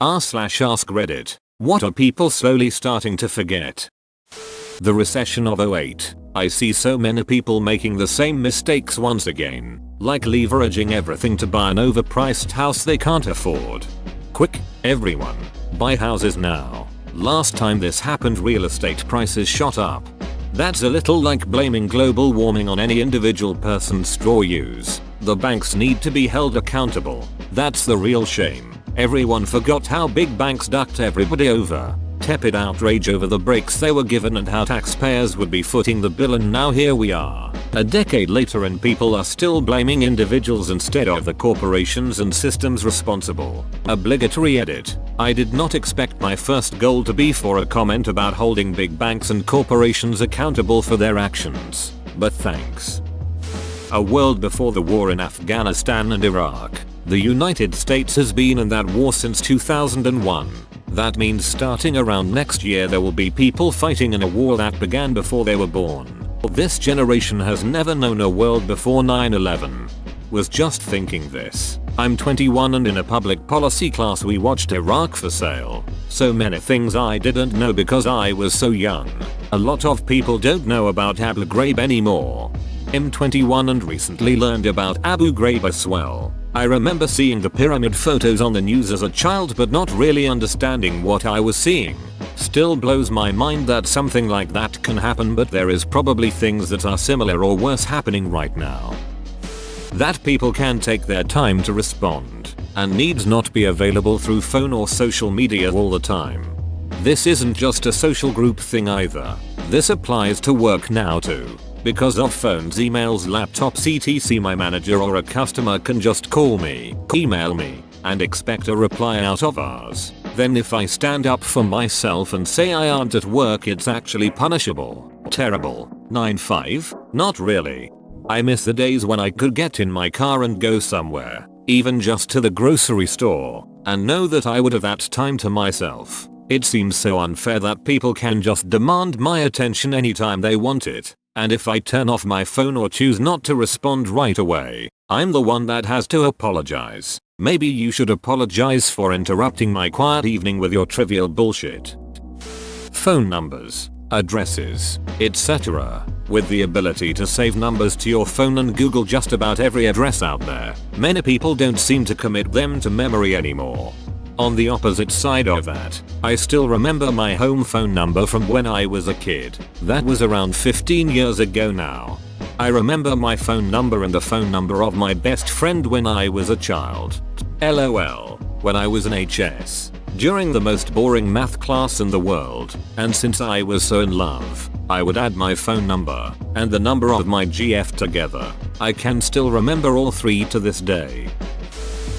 r/ask Reddit. What are people slowly starting to forget? The recession of '08. I see so many people making the same mistakes once again, like leveraging everything to buy an overpriced house they can't afford. Quick, everyone, buy houses now. Last time this happened, real estate prices shot up. That's a little like blaming global warming on any individual person's straw use. The banks need to be held accountable. That's the real shame. Everyone forgot how big banks ducked everybody over. Tepid outrage over the breaks they were given and how taxpayers would be footing the bill, and now here we are, a decade later, and people are still blaming individuals instead of the corporations and systems responsible. Obligatory edit. I did not expect my first goal to be for a comment about holding big banks and corporations accountable for their actions, but thanks. A world before the war in Afghanistan and Iraq. The United States has been in that war since 2001. That means starting around next year there will be people fighting in a war that began before they were born. This generation has never known a world before 9/11. Was just thinking this. I'm 21 and in a public policy class we watched Iraq for Sale. So many things I didn't know because I was so young. A lot of people don't know about Abu Ghraib anymore. I'm 21 and recently learned about Abu Ghraib as well. I remember seeing the pyramid photos on the news as a child but not really understanding what I was seeing. Still blows my mind that something like that can happen, but there is probably things that are similar or worse happening right now. That people can take their time to respond and needs not be available through phone or social media all the time. This isn't just a social group thing either. This applies to work now too. Because of phones, emails, laptops, etc. my manager or a customer can just call me, email me, and expect a reply out of ours. Then if I stand up for myself and say I aren't at work, it's actually punishable. Terrible. 9/5? Not really. I miss the days when I could get in my car and go somewhere, even just to the grocery store, and know that I would have that time to myself. It seems so unfair that people can just demand my attention anytime they want it. And if I turn off my phone or choose not to respond right away, I'm the one that has to apologize. Maybe you should apologize for interrupting my quiet evening with your trivial bullshit. Phone numbers, addresses, etc. With the ability to save numbers to your phone and Google just about every address out there, many people don't seem to commit them to memory anymore. On the opposite side of that, I still remember my home phone number from when I was a kid. That was around 15 years ago now. I remember my phone number and the phone number of my best friend when I was a child. LOL. When I was in HS. During the most boring math class in the world, and since I was so in love, I would add my phone number and the number of my GF together. I can still remember all three to this day.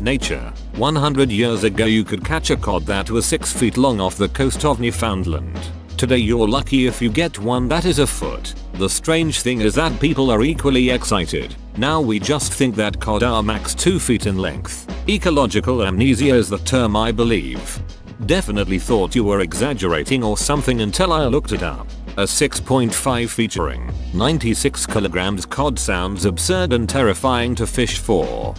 Nature. 100 years ago you could catch a cod that was 6 feet long off the coast of Newfoundland. Today you're lucky if you get one that is a foot. The strange thing is that people are equally excited. Now we just think that cod are max 2 feet in length. Ecological amnesia is the term, I believe. Definitely thought you were exaggerating or something until I looked it up. A 6.5 featuring 96 kilograms cod sounds absurd and terrifying to fish for.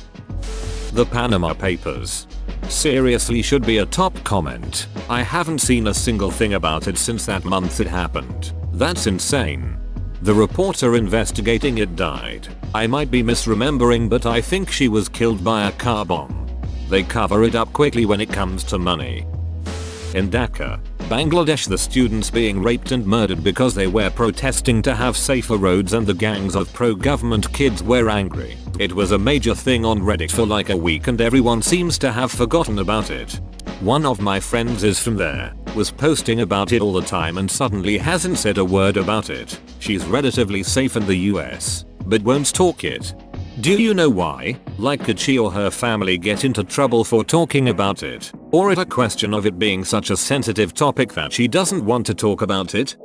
The Panama Papers. Seriously should be a top comment. I haven't seen a single thing about it since that month it happened. That's insane. The reporter investigating it died. I might be misremembering, but I think she was killed by a car bomb. They cover it up quickly when it comes to money. In Dhaka, Bangladesh, the students being raped and murdered because they were protesting to have safer roads and the gangs of pro-government kids were angry. It was a major thing on Reddit for like a week and everyone seems to have forgotten about it. One of my friends is from there, was posting about it all the time and suddenly hasn't said a word about it. She's relatively safe in the US, but won't talk it. Do you know why? Like, could she or her family get into trouble for talking about it? Or is it a question of it being such a sensitive topic that she doesn't want to talk about it?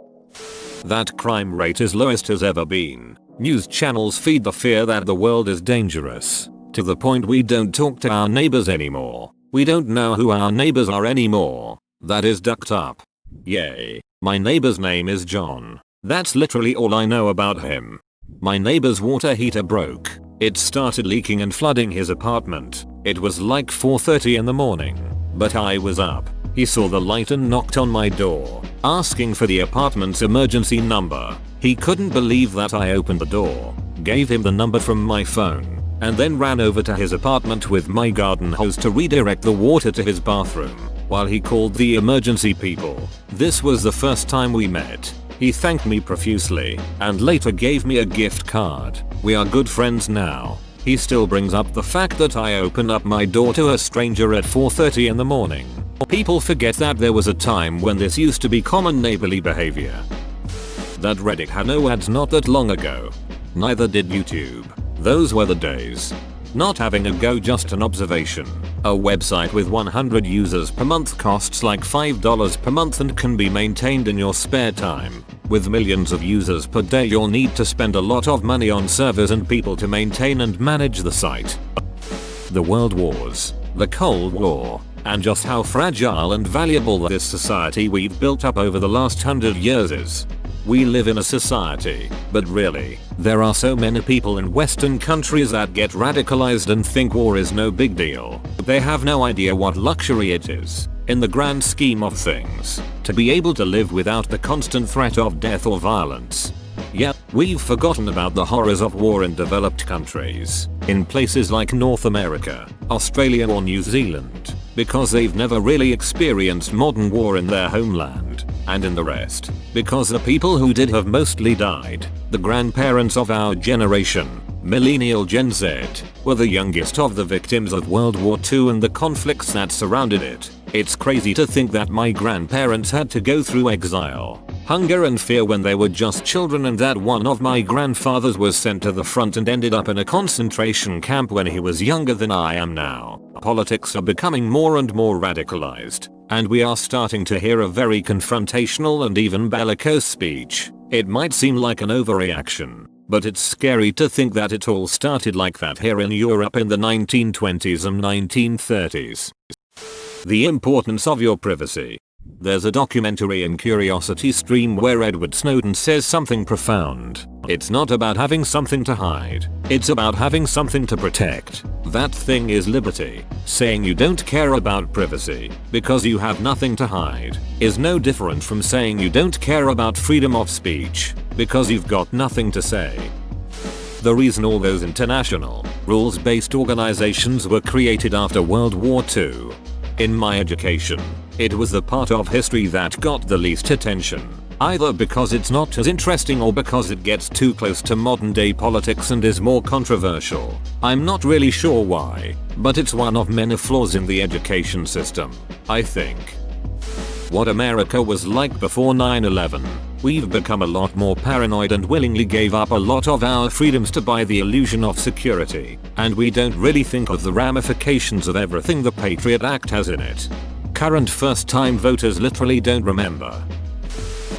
That crime rate is lowest has ever been. News channels feed the fear that the world is dangerous, to the point we don't talk to our neighbors anymore. We don't know who our neighbors are anymore. That is ducked up. Yay. My neighbor's name is John. That's literally all I know about him. My neighbor's water heater broke. It started leaking and flooding his apartment. It was like 4:30 in the morning. but I was up. He saw the light and knocked on my door, asking for the apartment's emergency number. He couldn't believe that I opened the door, gave him the number from my phone, and then ran over to his apartment with my garden hose to redirect the water to his bathroom while he called the emergency people. This was the first time we met. He thanked me profusely and later gave me a gift card. We are good friends now. He still brings up the fact that I opened up my door to a stranger at 4:30 in the morning. People forget that there was a time when this used to be common neighborly behavior. That Reddit had no ads not that long ago. Neither did YouTube. Those were the days. Not having a go, just an observation. A website with 100 users per month costs like $5 per month and can be maintained in your spare time. With millions of users per day, you'll need to spend a lot of money on servers and people to maintain and manage the site. The World Wars, the Cold War, and just how fragile and valuable this society we've built up over the last 100 years is. We live in a society, but really, there are so many people in Western countries that get radicalized and think war is no big deal. They have no idea what luxury it is, in the grand scheme of things, to be able to live without the constant threat of death or violence. Yet, we've forgotten about the horrors of war in developed countries, in places like North America, Australia or New Zealand, because they've never really experienced modern war in their homeland, and in the rest, because the people who did have mostly died, the grandparents of our generation, millennial Gen Z, were the youngest of the victims of World War II and the conflicts that surrounded it. It's crazy to think that my grandparents had to go through exile, hunger and fear when they were just children, and that one of my grandfathers was sent to the front and ended up in a concentration camp when he was younger than I am now. Politics are becoming more and more radicalized, and we are starting to hear a very confrontational and even bellicose speech. It might seem like an overreaction, but it's scary to think that it all started like that here in Europe in the 1920s and 1930s. The importance of your privacy. There's a documentary in Curiosity Stream where Edward Snowden says something profound. It's not about having something to hide. It's about having something to protect. That thing is liberty. Saying you don't care about privacy because you have nothing to hide is no different from saying you don't care about freedom of speech because you've got nothing to say. The reason all those international, rules-based organizations were created after World War II. In my education, it was the part of history that got the least attention, either because it's not as interesting or because it gets too close to modern day politics and is more controversial. I'm not really sure why, but it's one of many flaws in the education system, I think. What America was like before 9/11. We've become a lot more paranoid and willingly gave up a lot of our freedoms to buy the illusion of security, and we don't really think of the ramifications of everything the Patriot Act has in it. Current first-time voters literally don't remember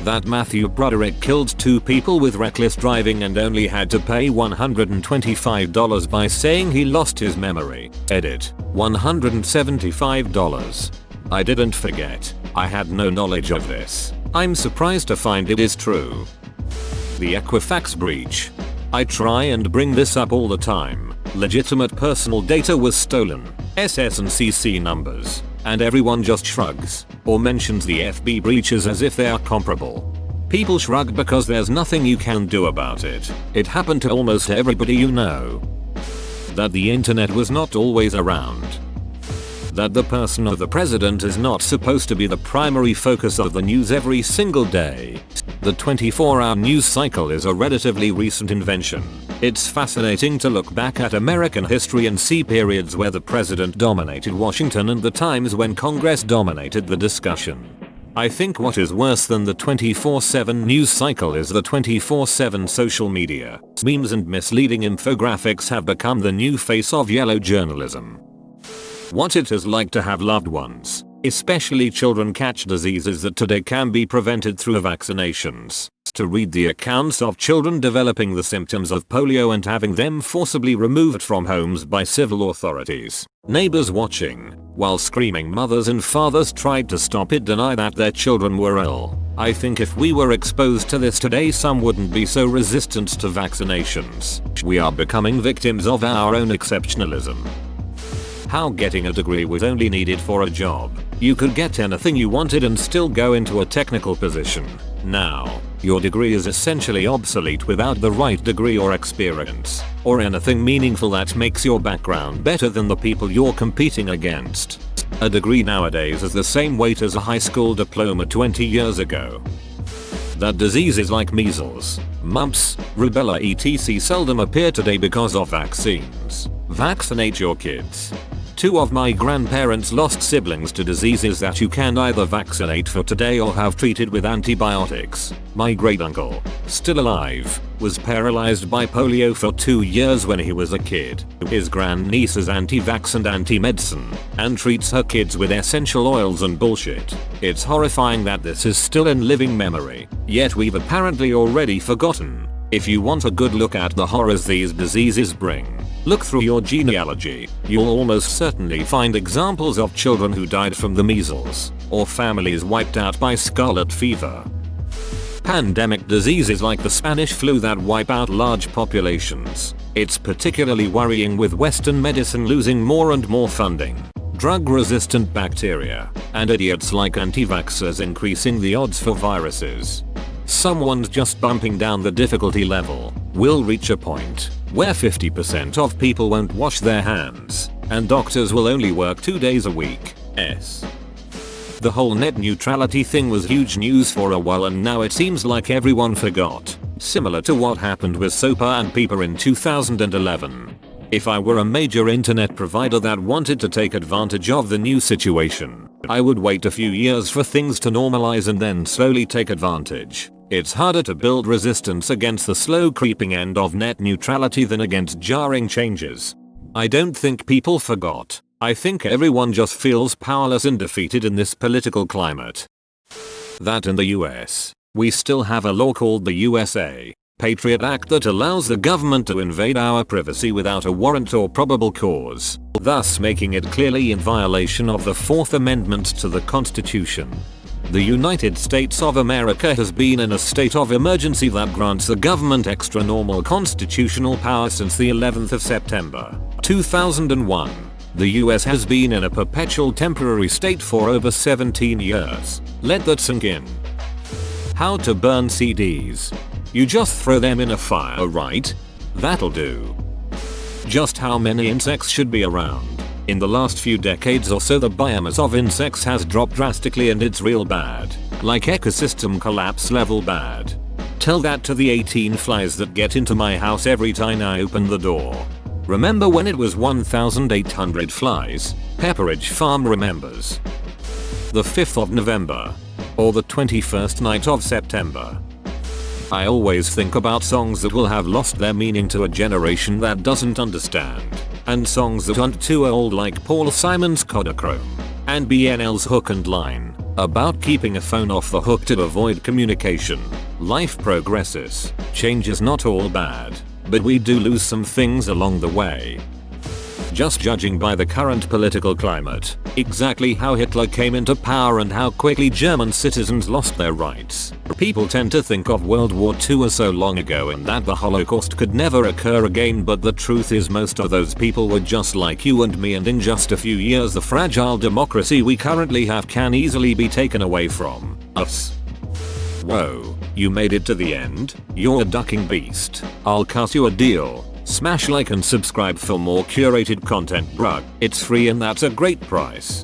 that Matthew Broderick killed 2 people with reckless driving and only had to pay $125 by saying he lost his memory. Edit. $175. I didn't forget. I had no knowledge of this. I'm surprised to find it is true. The Equifax breach. I try and bring this up all the time. Legitimate personal data was stolen, SS and CC numbers, and everyone just shrugs or mentions the FB breaches as if they are comparable. People shrug because there's nothing you can do about it. It happened to almost everybody you know. That the internet was not always around. That the person or the president is not supposed to be the primary focus of the news every single day. The 24-hour news cycle is a relatively recent invention. It's fascinating to look back at American history and see periods where the president dominated Washington and the times when Congress dominated the discussion. I think what is worse than the 24/7 news cycle is the 24/7 social media. Memes and misleading infographics have become the new face of yellow journalism. What it is like to have loved ones, especially children, catch diseases that today can be prevented through vaccinations. To read the accounts of children developing the symptoms of polio and having them forcibly removed from homes by civil authorities. Neighbors watching, while screaming mothers and fathers tried to stop it, deny that their children were ill. I think if we were exposed to this today, some wouldn't be so resistant to vaccinations. We are becoming victims of our own exceptionalism. How getting a degree was only needed for a job. You could get anything you wanted and still go into a technical position. Now, your degree is essentially obsolete without the right degree or experience, or anything meaningful that makes your background better than the people you're competing against. A degree nowadays is the same weight as a high school diploma 20 years ago. That diseases like measles, mumps, rubella etc. seldom appear today because of vaccines. Vaccinate your kids. 2 of my grandparents lost siblings to diseases that you can either vaccinate for today or have treated with antibiotics. My great uncle, still alive, was paralyzed by polio for 2 years when he was a kid. His grandniece is anti-vax and anti-medicine, and treats her kids with essential oils and bullshit. It's horrifying that this is still in living memory, yet we've apparently already forgotten. If you want a good look at the horrors these diseases bring, look through your genealogy. You'll almost certainly find examples of children who died from the measles, or families wiped out by scarlet fever. Pandemic diseases like the Spanish flu that wipe out large populations. It's particularly worrying with Western medicine losing more and more funding, drug-resistant bacteria, and idiots like anti-vaxxers increasing the odds for viruses. Someone's just bumping down the difficulty level. We'll reach a point where 50% of people won't wash their hands, and doctors will only work 2 days a week. The whole net neutrality thing was huge news for a while, and now it seems like everyone forgot. Similar to what happened with SOPA and PIPA in 2011. If I were a major internet provider that wanted to take advantage of the new situation, I would wait a few years for things to normalize and then slowly take advantage. It's harder to build resistance against the slow creeping end of net neutrality than against jarring changes. I don't think people forgot. I think everyone just feels powerless and defeated in this political climate. That in the US, we still have a law called the USA Patriot Act that allows the government to invade our privacy without a warrant or probable cause, thus making it clearly in violation of the 4th Amendment to the Constitution. The United States of America has been in a state of emergency that grants the government extra normal constitutional power since the 11th of September, 2001. The US has been in a perpetual temporary state for over 17 years. Let that sink in. How to burn CDs. You just throw them in a fire, right? That'll do. Just how many insects should be around? In the last few decades or so, the biomass of insects has dropped drastically, and it's real bad. Like ecosystem collapse level bad. Tell that to the 18 flies that get into my house every time I open the door. Remember when it was 1,800 flies? Pepperidge Farm remembers. The 5th of November. Or the 21st night of September. I always think about songs that will have lost their meaning to a generation that doesn't understand. And songs that aren't too old, like Paul Simon's Kodachrome. And BNL's Hook and Line. About keeping a phone off the hook to avoid communication. Life progresses. Change is not all bad. But we do lose some things along the way. Just judging by the current political climate, exactly how Hitler came into power and how quickly German citizens lost their rights, people tend to think of World War II as so long ago and that the Holocaust could never occur again, but the truth is most of those people were just like you and me, and in just a few years the fragile democracy we currently have can easily be taken away from us. Whoa, you made it to the end? You're a ducking beast. I'll cut you a deal. Smash like and subscribe for more curated content, bruh. It's free and that's a great price.